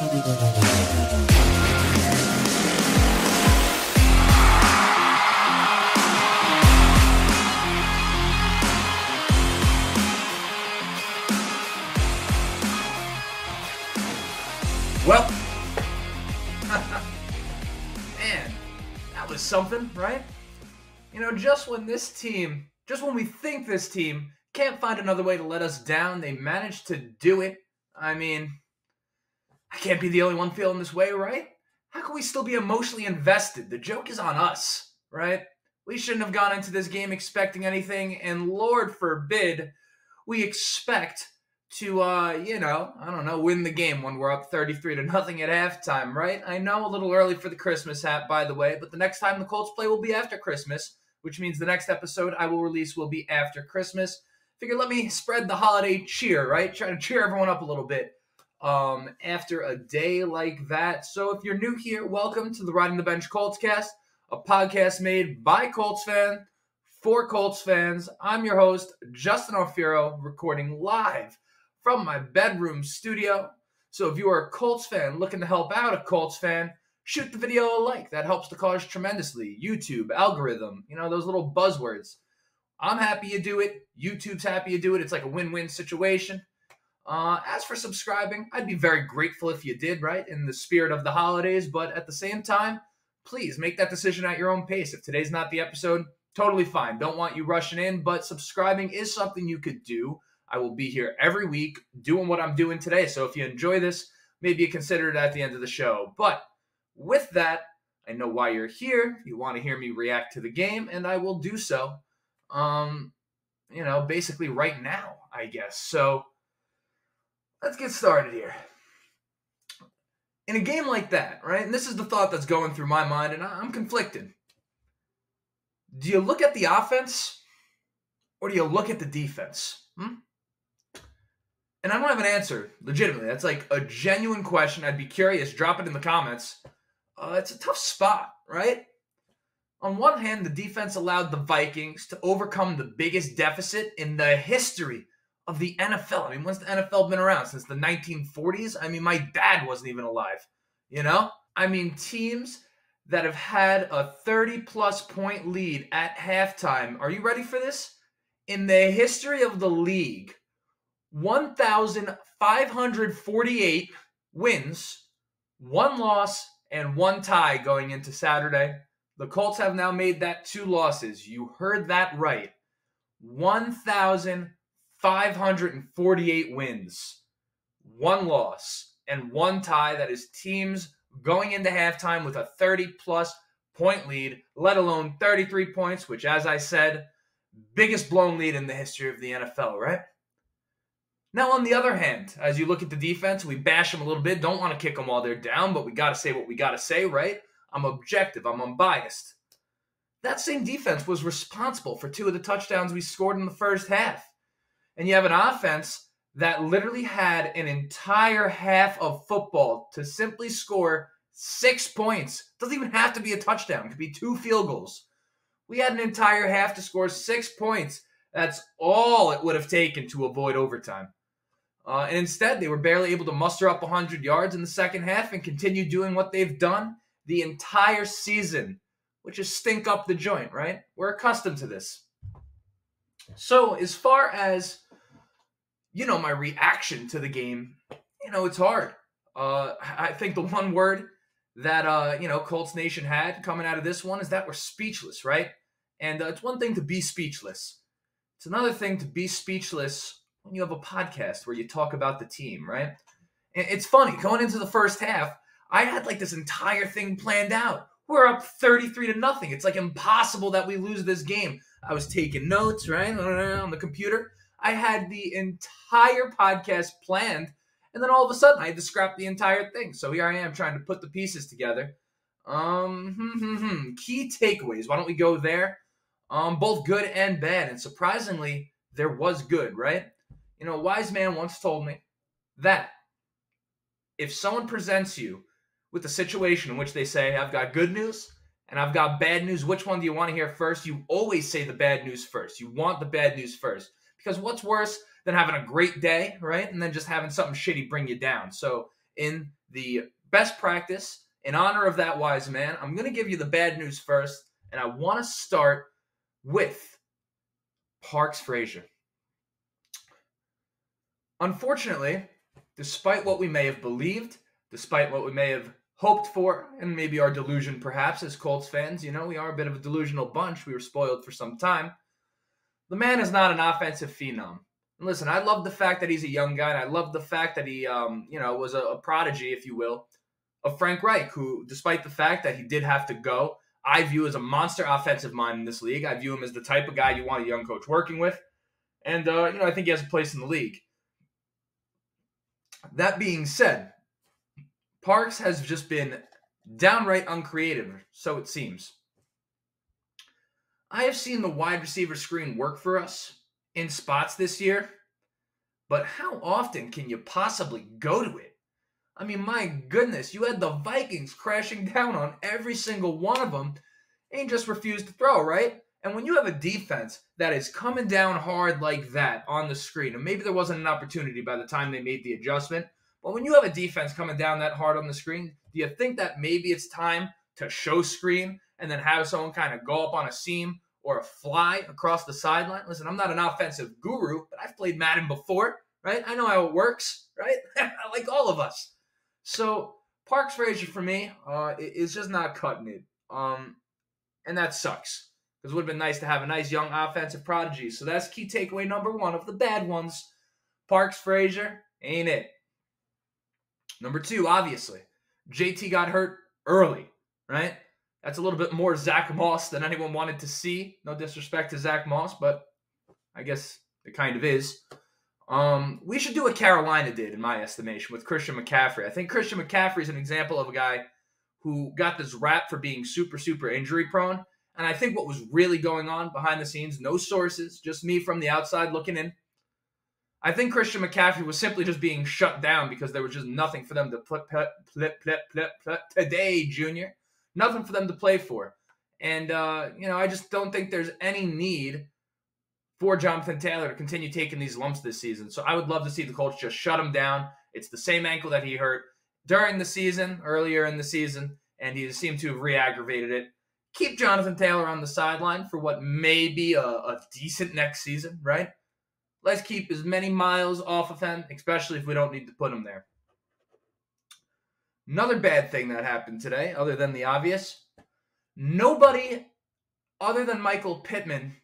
Well, man, that was something, right? You know, just when we think this team can't find another way to let us down, they managed to do it. I mean, I can't be the only one feeling this way, right? How can we still be emotionally invested? The joke is on us, right? We shouldn't have gone into this game expecting anything, and Lord forbid we expect to, win the game when we're up 33-0 at halftime, right? I know a little early for the Christmas hat, by the way, but the next time the Colts play will be after Christmas, which means the next episode I will release will be after Christmas. Figure let me spread the holiday cheer, right? Try to cheer everyone up a little bit after a day like that. So if you're new here, welcome to the Riding the Bench Colts cast, a podcast made by Colts fans for Colts fans. I'm your host, Justin Alfiero, recording live from my bedroom studio. So if you are a Colts fan looking to help out a Colts fan, shoot the video a like. That helps the cause tremendously. YouTube, algorithm, those little buzzwords. I'm happy you do it. YouTube's happy you do it. It's like a win-win situation. As for subscribing, I'd be very grateful if you did, right? In the spirit of the holidays. But at the same time, please make that decision at your own pace. If today's not the episode, totally fine. Don't want you rushing in, but subscribing is something you could do. I will be here every week doing what I'm doing today. So if you enjoy this, maybe you consider it at the end of the show. But with that, I know why you're here. You want to hear me react to the game, and I will do so, basically right now, I guess. So let's get started here. In a game like that, right, and this is the thought that's going through my mind, and I'm conflicted. Do you look at the offense, or do you look at the defense? And I don't have an answer, legitimately. That's like a genuine question. I'd be curious. Drop it in the comments. It's a tough spot, right? On one hand, the defense allowed the Vikings to overcome the biggest deficit in the history of the NFL. I mean, when's the NFL been around? Since the 1940s? I mean, my dad wasn't even alive, I mean, teams that have had a 30-plus point lead at halftime. Are you ready for this? In the history of the league, 1,548 wins, 1 loss, and 1 tie going into Saturday. The Colts have now made that 2 losses. You heard that right. 1,548 wins, 1 loss, and 1 tie. That is teams going into halftime with a 30-plus point lead, let alone 33 points, which, as I said, biggest blown lead in the history of the NFL, right? Now, on the other hand, as you look at the defense, we bash them a little bit. Don't want to kick them while they're down, but we got to say what we got to say, right? I'm objective. I'm unbiased. That same defense was responsible for 2 of the touchdowns we scored in the first half. And you have an offense that literally had an entire half of football to simply score 6 points. Doesn't even have to be a touchdown. It could be 2 field goals. We had an entire half to score 6 points. That's all it would have taken to avoid overtime. And instead, they were barely able to muster up 100 yards in the second half and continue doing what they've done the entire season, which is stink up the joint, right? We're accustomed to this. So as far as, my reaction to the game, it's hard. I think the one word that, Colts Nation had coming out of this one is that we're speechless, right? And it's one thing to be speechless. It's another thing to be speechless when you have a podcast where you talk about the team, right? And it's funny, going into the first half, I had like this entire thing planned out. We're up 33-0. It's like impossible that we lose this game. I was taking notes, right, on the computer. I had the entire podcast planned, and then all of a sudden I had to scrap the entire thing. So here I am trying to put the pieces together. Key takeaways. Why don't we go there? Both good and bad. And surprisingly, there was good, right? A wise man once told me that if someone presents you with a situation in which they say, I've got good news and I've got bad news, which one do you want to hear first? You always say the bad news first. You want the bad news first. Because what's worse than having a great day, right? And then just having something shitty bring you down. So in the best practice in honor of that wise man. I'm going to give you the bad news first, and I want to start with Parks Frazier. Unfortunately, despite what we may have believed, despite what we may have hoped for, and maybe our delusion perhaps as Colts fans, we are a bit of a delusional bunch. We were spoiled for some time. The man is not an offensive phenom. And listen, I love the fact that he's a young guy, and I love the fact that he, was a prodigy, if you will, of Frank Reich, who, despite the fact that he did have to go, I view as a monster offensive mind in this league. I view him as the type of guy you want a young coach working with. And, I think he has a place in the league. That being said, Parks has just been downright uncreative, so it seems. I have seen the wide receiver screen work for us in spots this year, but how often can you possibly go to it? I mean, my goodness, you had the Vikings crashing down on every single one of them and just refused to throw, right? And when you have a defense that is coming down hard like that on the screen, and maybe there wasn't an opportunity by the time they made the adjustment, but when you have a defense coming down that hard on the screen, do you think that maybe it's time to show screen and then have someone kind of go up on a seam or a fly across the sideline? Listen, I'm not an offensive guru, but I've played Madden before, right? I know how it works, right? Like all of us. So Parks Frazier for me is just not cutting it. And that sucks, because it would have been nice to have a nice young offensive prodigy. So that's key takeaway number one of the bad ones. Parks Frazier ain't it. Number two, obviously, JT got hurt early, right? That's a little bit more Zach Moss than anyone wanted to see. No disrespect to Zach Moss, but I guess it kind of is. We should do what Carolina did, in my estimation, with Christian McCaffrey. I think Christian McCaffrey is an example of a guy who got this rap for being super, super injury prone. And I think what was really going on behind the scenes, no sources, just me from the outside looking in, I think Christian McCaffrey was simply just being shut down because there was just nothing for them to play today, Junior. Nothing for them to play for. And, I just don't think there's any need for Jonathan Taylor to continue taking these lumps this season. So I would love to see the Colts just shut him down. It's the same ankle that he hurt during the season, earlier in the season, and he seemed to have re-aggravated it. Keep Jonathan Taylor on the sideline for what may be a decent next season, right? Let's keep as many miles off of him, especially if we don't need to put him there. Another bad thing that happened today, other than the obvious, nobody other than Michael Pittman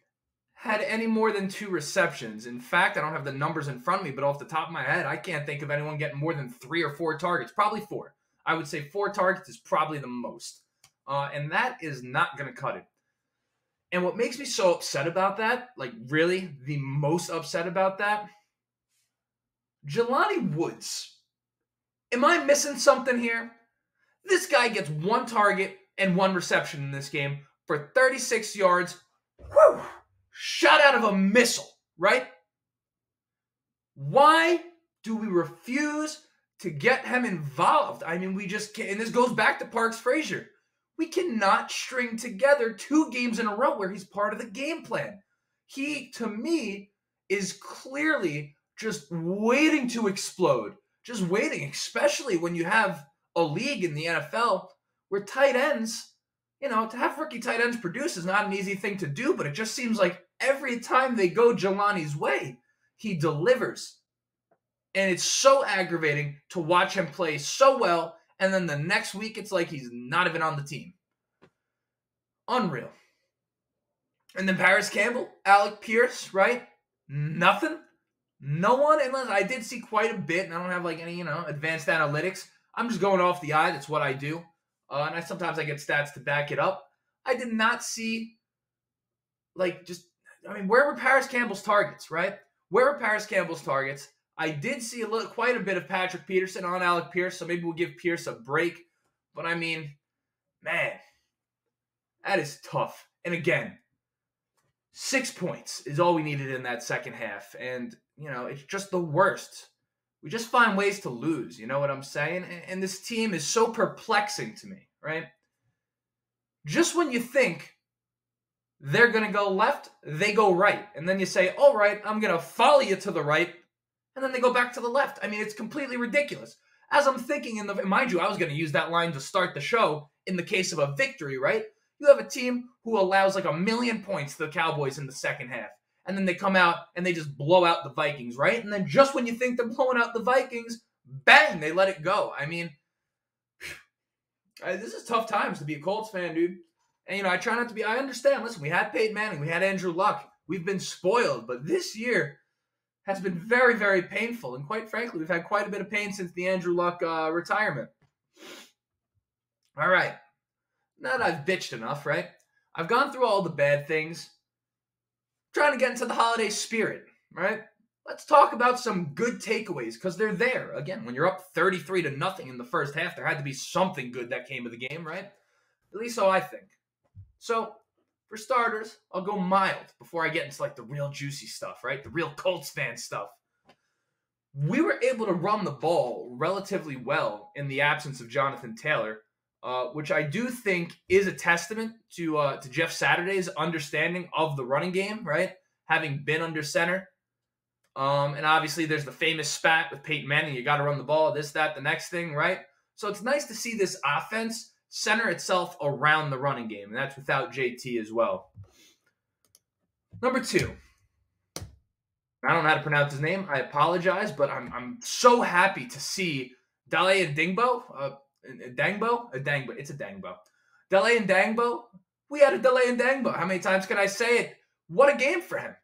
had any more than 2 receptions. In fact, I don't have the numbers in front of me, but off the top of my head, I can't think of anyone getting more than 3 or 4 targets. Probably 4. I would say 4 targets is probably the most. And that is not going to cut it. And what makes me so upset about that, like really the most upset about that, Jelani Woods. Am I missing something here? This guy gets 1 target and 1 reception in this game for 36 yards. Whew! Shot out of a missile, right? Why do we refuse to get him involved? I mean, we just can't. And this goes back to Parks Frazier. We cannot string together 2 games in a row where he's part of the game plan. He, to me, is clearly just waiting to explode. Just waiting, especially when you have a league in the NFL where tight ends, to have rookie tight ends produce is not an easy thing to do, but it just seems like every time they go Jelani's way, he delivers. And it's so aggravating to watch him play so well, and then the next week it's like he's not even on the team. Unreal. And then Paris Campbell, Alec Pierce, right? Nothing. No one, unless I did see quite a bit, and I don't have like any, advanced analytics. I'm just going off the eye. That's what I do. And sometimes I get stats to back it up. I did not see, where were Paris Campbell's targets, right? Where were Paris Campbell's targets? I did see quite a bit of Patrick Peterson on Alec Pierce, so maybe we'll give Pierce a break. But I mean, man, that is tough. And again, 6 points is all we needed in that second half. And, it's just the worst. We just find ways to lose, you know what I'm saying? And this team is so perplexing to me, right? Just when you think they're going to go left, they go right. And then you say, all right, I'm going to follow you to the right. And then they go back to the left. I mean, it's completely ridiculous. As I'm thinking mind you, I was going to use that line to start the show in the case of a victory, right? You have a team who allows like 1,000,000 points to the Cowboys in the second half. And then they come out and they just blow out the Vikings, right? And then just when you think they're blowing out the Vikings, bang, they let it go. I mean, this is tough times to be a Colts fan, dude. And, I try not to be, I understand. Listen, we had Peyton Manning, we had Andrew Luck. We've been spoiled, but this year has been very, very painful. And quite frankly, we've had quite a bit of pain since the Andrew Luck retirement. All right. Now that I've bitched enough, right? I've gone through all the bad things. Trying to get into the holiday spirit, right? Let's talk about some good takeaways because they're there. Again, when you're up 33-0 in the first half, there had to be something good that came of the game, right? At least so I think. So, for starters, I'll go mild before I get into like the real juicy stuff, right? The real Colts fan stuff. We were able to run the ball relatively well in the absence of Jonathan Taylor, which I do think is a testament to Jeff Saturday's understanding of the running game, right? Having been under center. And obviously there's the famous spat with Peyton Manning. You got to run the ball, this, that, the next thing, right? So it's nice to see this offense center itself around the running game, and that's without JT as well. Number 2. I don't know how to pronounce his name. I apologize, but I'm so happy to see Dayo Odeyingbo. Odeyingbo. It's Odeyingbo. Jelani Woods. We had a Jelani Woods. How many times can I say it? What a game for him.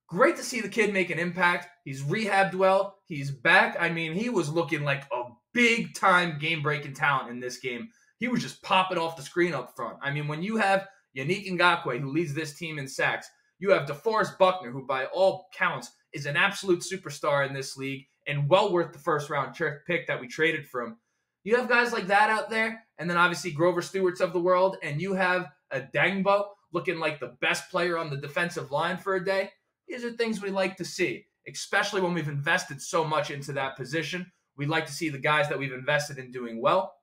Great to see the kid make an impact. He's rehabbed well. He's back. I mean, he was looking like a big-time game-breaking talent in this game. He was just popping off the screen up front. I mean, when you have Yannick Ngakoue, who leads this team in sacks, you have DeForest Buckner, who by all counts is an absolute superstar in this league and well worth the first-round pick that we traded for him. You have guys like that out there, and then obviously Grover Stewart's of the world, and you have a Odeyingbo looking like the best player on the defensive line for a day. These are things we like to see, especially when we've invested so much into that position. We'd like to see the guys that we've invested in doing well.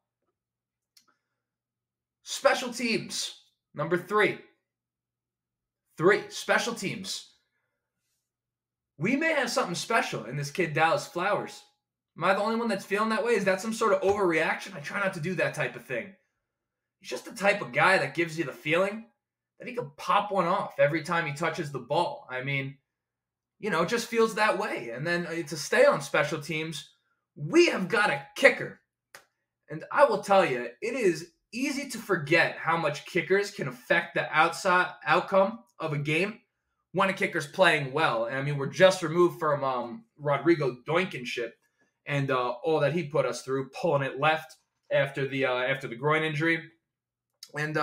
Special teams, number 3. Special teams. We may have something special in this kid Dallas Flowers. Am I the only one that's feeling that way? Is that some sort of overreaction? I try not to do that type of thing. He's just the type of guy that gives you the feeling that he could pop one off every time he touches the ball. I mean, it just feels that way. And then to stay on special teams, we have got a kicker. And I will tell you, it is easy to forget how much kickers can affect the outside outcome of a game when a kicker's playing well. And I mean, we're just removed from Rodrigo Doinkenship and all that he put us through, pulling it left after the groin injury. And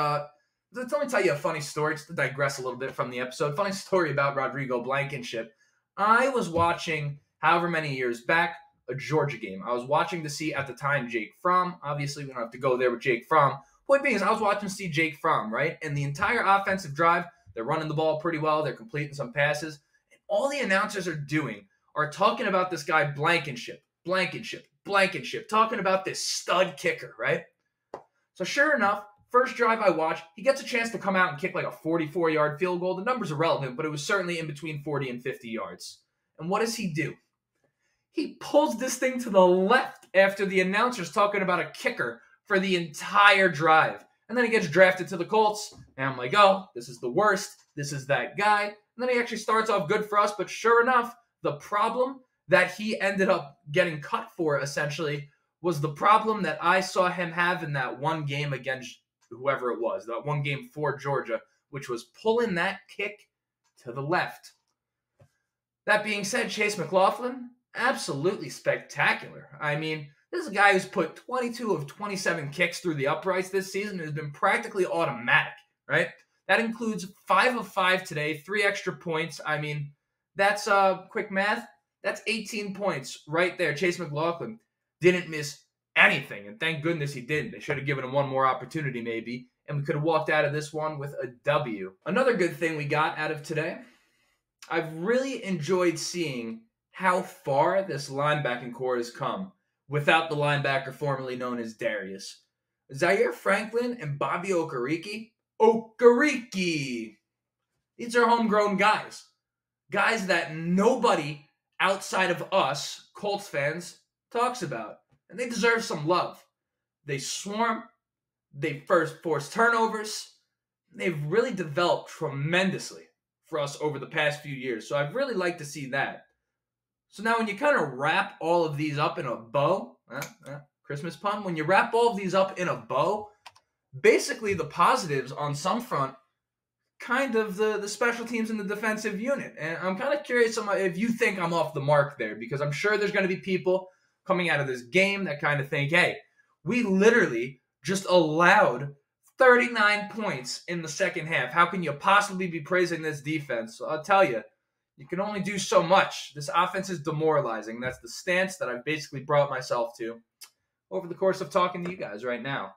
let me tell you a funny story, just to digress a little bit from the episode. Funny story about Rodrigo Blankenship. I was watching, however many years back, a Georgia game. I was watching to see, at the time, Jake Fromm. Obviously, we don't have to go there with Jake Fromm. Point being is I was watching to see Jake Fromm, right? And the entire offensive drive, they're running the ball pretty well. They're completing some passes. And all the announcers are doing are talking about this guy Blankenship, talking about this stud kicker, right? So sure enough, first drive I watched, he gets a chance to come out and kick like a 44-yard field goal. The numbers are relevant, but it was certainly in between 40 and 50 yards. And what does he do? He pulls this thing to the left after the announcer's talking about a kicker for the entire drive. And then he gets drafted to the Colts. And I'm like, oh, this is the worst. This is that guy. And then he actually starts off good for us. But sure enough, the problem that he ended up getting cut for, essentially, was the problem that I saw him have in that one game against whoever it was, that one game for Georgia, which was pulling that kick to the left. That being said, Chase McLaughlin, absolutely spectacular. I mean, this is a guy who's put 22 of 27 kicks through the uprights this season and has been practically automatic, right? That includes 5 of 5 today, 3 extra points. I mean, that's quick math. That's 18 points right there. Chase McLaughlin didn't miss anything, and thank goodness he didn't. They should have given him one more opportunity maybe, and we could have walked out of this one with a W. Another good thing we got out of today, I've really enjoyed seeing how far this linebacking core has come without the linebacker formerly known as Darius. Zaire Franklin and Bobby Okereke. These are homegrown guys. Guys that nobody outside of us, Colts fans, talks about. and they deserve some love. They swarm, they first force turnovers. They've really developed tremendously for us over the past few years. So I'd really like to see that. So now when you kind of wrap all of these up in a bow, Christmas pun, when you wrap all of these up in a bow, basically the positives on some front, kind of the special teams and the defensive unit. And I'm kind of curious if you think I'm off the mark there, because I'm sure there's going to be people coming out of this game that kind of think, hey, we literally just allowed 39 points in the second half. How can you possibly be praising this defense? So I'll tell you, you can only do so much. This offense is demoralizing. That's the stance that I've basically brought myself to over the course of talking to you guys right now.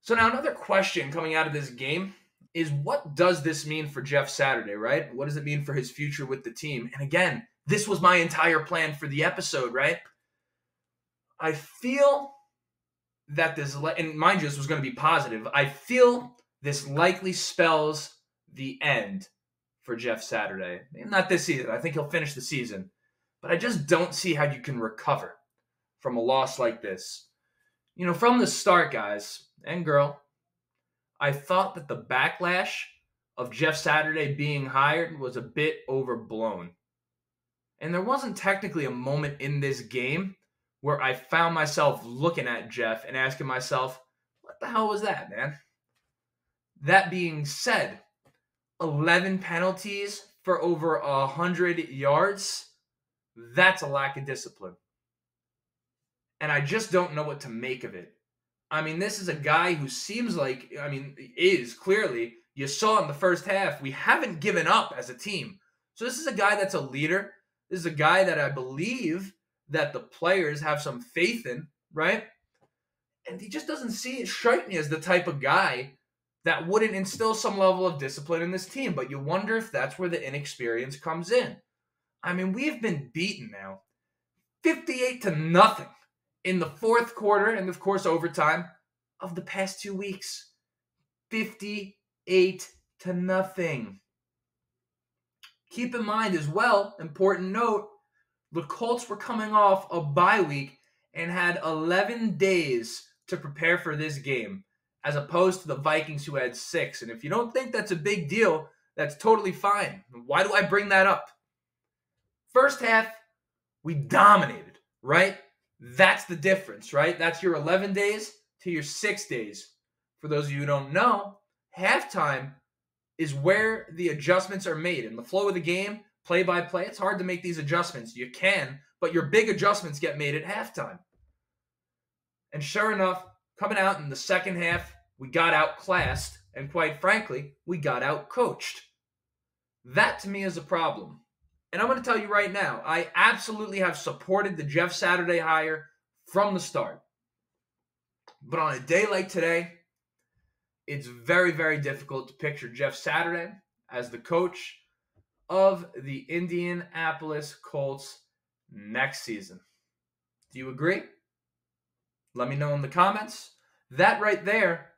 So now another question coming out of this game is, what does this mean for Jeff Saturday, right? What does it mean for his future with the team? And again, this was my entire plan for the episode, right? I feel that this, and mind you, this was going to be positive. I feel this likely spells the end for Jeff Saturday. Not this season. I think he'll finish the season. But I just don't see how you can recover from a loss like this. You know, from the start, guys and girl, I thought that the backlash of Jeff Saturday being hired was a bit overblown. And there wasn't technically a moment in this game where I found myself looking at Jeff and asking myself, what the hell was that, man? That being said, 11 penalties for over 100 yards, that's a lack of discipline. And I just don't know what to make of it. I mean, this is a guy who seems like, is clearly, you saw in the first half, we haven't given up as a team. So this is a guy that's a leader. This is a guy that I believe that the players have some faith in, right? And he just doesn't strike me as the type of guy that wouldn't instill some level of discipline in this team. But you wonder if that's where the inexperience comes in. I mean, we've been beaten now 58-0 in the fourth quarter and, of course, overtime of the past 2 weeks. 58-0. Keep in mind as well, important note, the Colts were coming off a bye week and had 11 days to prepare for this game, as opposed to the Vikings, who had 6. And if you don't think that's a big deal, that's totally fine. Why do I bring that up? First half, we dominated, right? That's the difference, right? That's your 11 days to your 6 days. For those of you who don't know, halftime is where the adjustments are made. In the flow of the game, play by play, it's hard to make these adjustments. You can, but your big adjustments get made at halftime. And sure enough, coming out in the second half, we got outclassed, and quite frankly, we got outcoached. That to me is a problem. And I'm going to tell you right now, I absolutely have supported the Jeff Saturday hire from the start. But on a day like today, it's very, very difficult to picture Jeff Saturday as the coach of the Indianapolis Colts next season. Do you agree? Let me know in the comments. That right there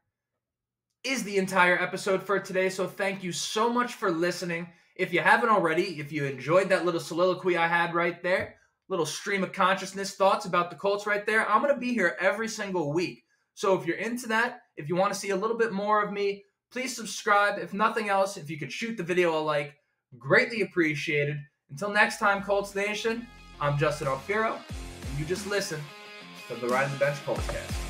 is the entire episode for today. So thank you so much for listening. If you haven't already, if you enjoyed that little soliloquy I had right there, little stream of consciousness thoughts about the Colts right there, I'm going to be here every single week. So if you're into that, if you want to see a little bit more of me, please subscribe. If nothing else, if you could shoot the video a like, greatly appreciated. Until next time, Colts Nation, I'm Justin Alfiero, and you just listen to the Ride on the Bench Colts cast.